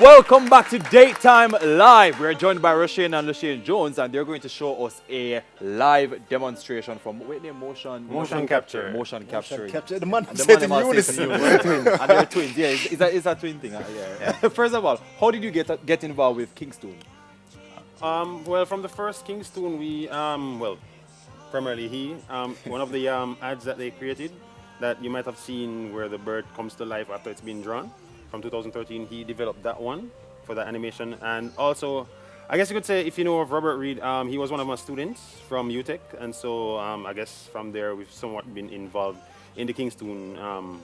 Welcome back to Daytime Live. We're joined by Roshane and Lushane Jones, and they're going to show us a live demonstration from Motion capture. Motion capture. Capture the man. And the Said man in must say unison. it's twins. And they're twins. Yeah, it's a twin thing. Yeah. First of all, how did you get involved with KingstOOn? Well, from the first KingstOOn, we, primarily he, one of the ads that they created that you might have seen where the bird comes to life after it's been drawn from 2013, he developed that one for that animation. And also, I guess you could say, if you know of Robert Reed, he was one of my students from UTech, and so I guess from there we've somewhat been involved in the KingstOOn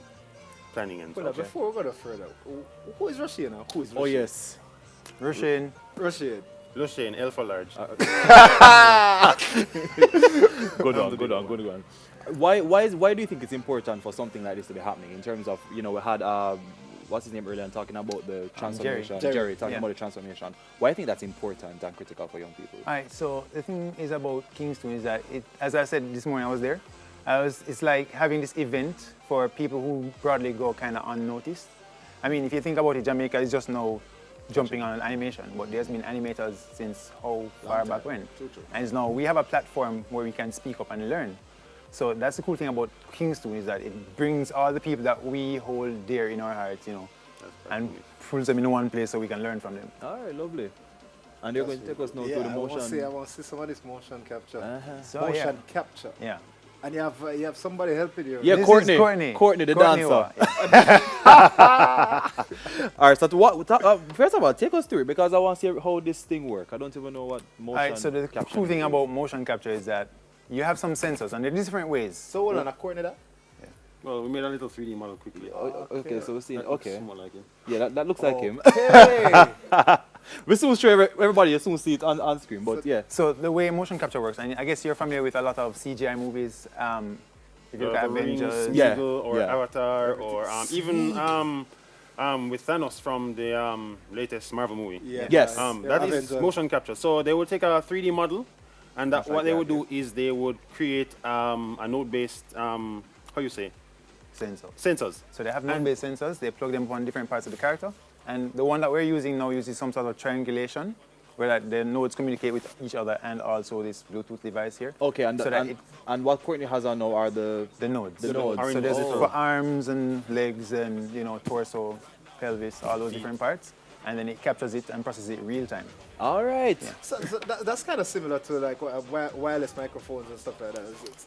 planning and Well, stuff. before we go further, who is Roshane now? Who is Roshane? Oh yes. Roshane. Roshane. Lushane, L for large. Good one. Why do you think it's important for something like this to be happening? In terms of, we had what's his name earlier, and talking about the transformation. Jerry talking about the transformation. Why do you think that's important and critical for young people? All right, so the thing is about KingstOOn is that, as I said this morning, I was there. It's like having this event for people who broadly go kind of unnoticed. I mean, if you think about it, Jamaica is just now jumping on animation, but there's been animators since how far back when? True. And it's now we have a platform where we can speak up and learn. So that's the cool thing about KingstOOn is that it brings all the people that we hold dear in our hearts, and pulls them in one place so we can learn from them. All right, lovely. And they're going to take us now through the motion. I want to see some of this motion capture. So, Motion capture. Yeah. And you have somebody helping you. Yeah, This Courtney. is Courtney. Courtney, the Courtney dancer. Wa. All right, so first of all, take us through it, because I want to see how this thing works. I don't even know what motion All right, so the capture cool thing is. about motion capture is that you have some sensors, and there are different ways. So hold on, a Courtney that? Well, we made a little 3D model quickly. Okay, so we're seeing. That looks Okay. somewhat like him. Yeah, that looks like him. Okay. We soon show everybody. You soon see it on screen. But yeah. So the way motion capture works, and I guess you're familiar with a lot of CGI movies. If you look at The Rings, Avengers, Yeah, Eagle, or yeah. Avatar, or even with Thanos from the latest Marvel movie. Yeah. Yes. That is Avengers. motion capture. So they would take a 3D model, and That's what like they that, would do is they would create a node-based, how you say, sensor. sensors. So they have node-based sensors. They plug them on different parts of the character, and the one that we're using now uses some sort of triangulation, where like, the nodes communicate with each other, and also this Bluetooth device here. Okay, and So that and what Courtney has on now are the nodes. The nodes. So there's Oh. for arms and legs and torso, pelvis, all those different parts, and then it captures it and processes it real time. All right. So that's kind of similar to like wireless microphones and stuff like that.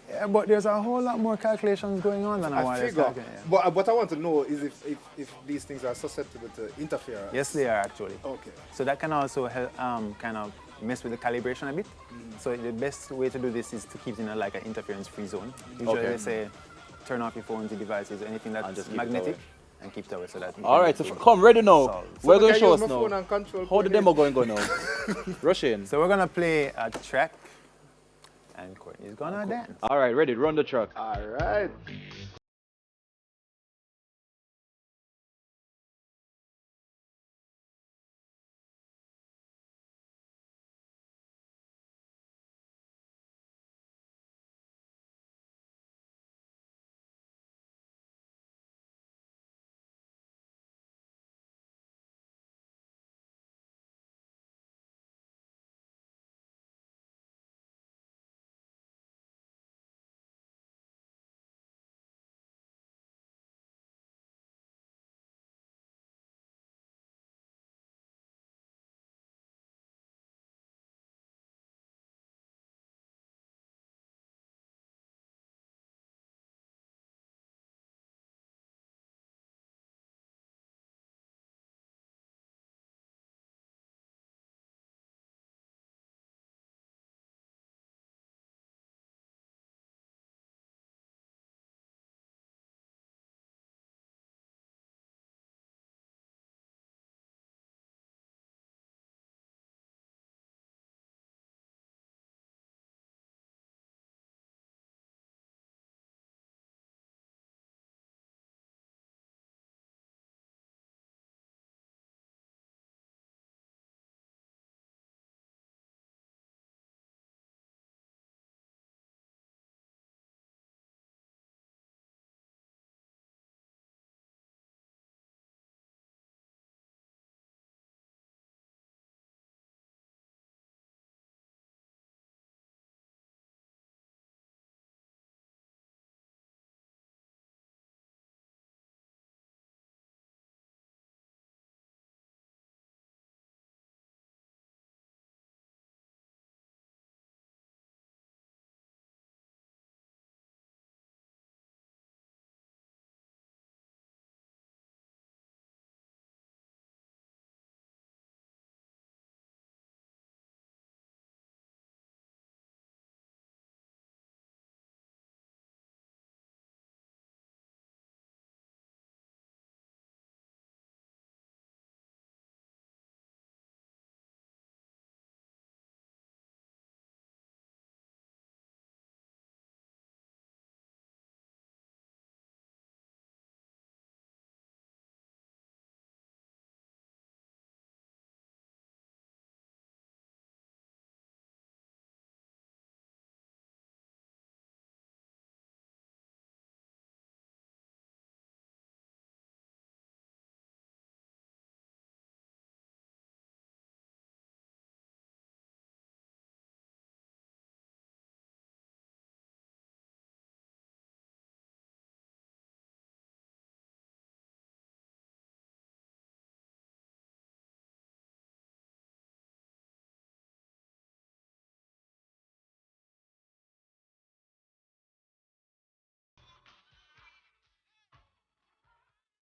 Yeah, but there's a whole lot more calculations going on than a I wireless figure. calculator, yeah. But what I want to know is if these things are susceptible to interference. Yes, they are actually. Okay. So that can also help kind of mess with the calibration a bit. So the best way to do this is to keep it in like an interference-free zone. Usually Okay. they say turn off your phones, your devices, anything And that's just keep it magnetic, away. and keep it away so that. you All can right. So get it come ready now. solved. We're So going I to show use us my now. phone and control How the Courtney. demo going to go now? Roshane. So we're gonna play a track, and Courtney's gonna dance. All right, ready. Run the truck. All right.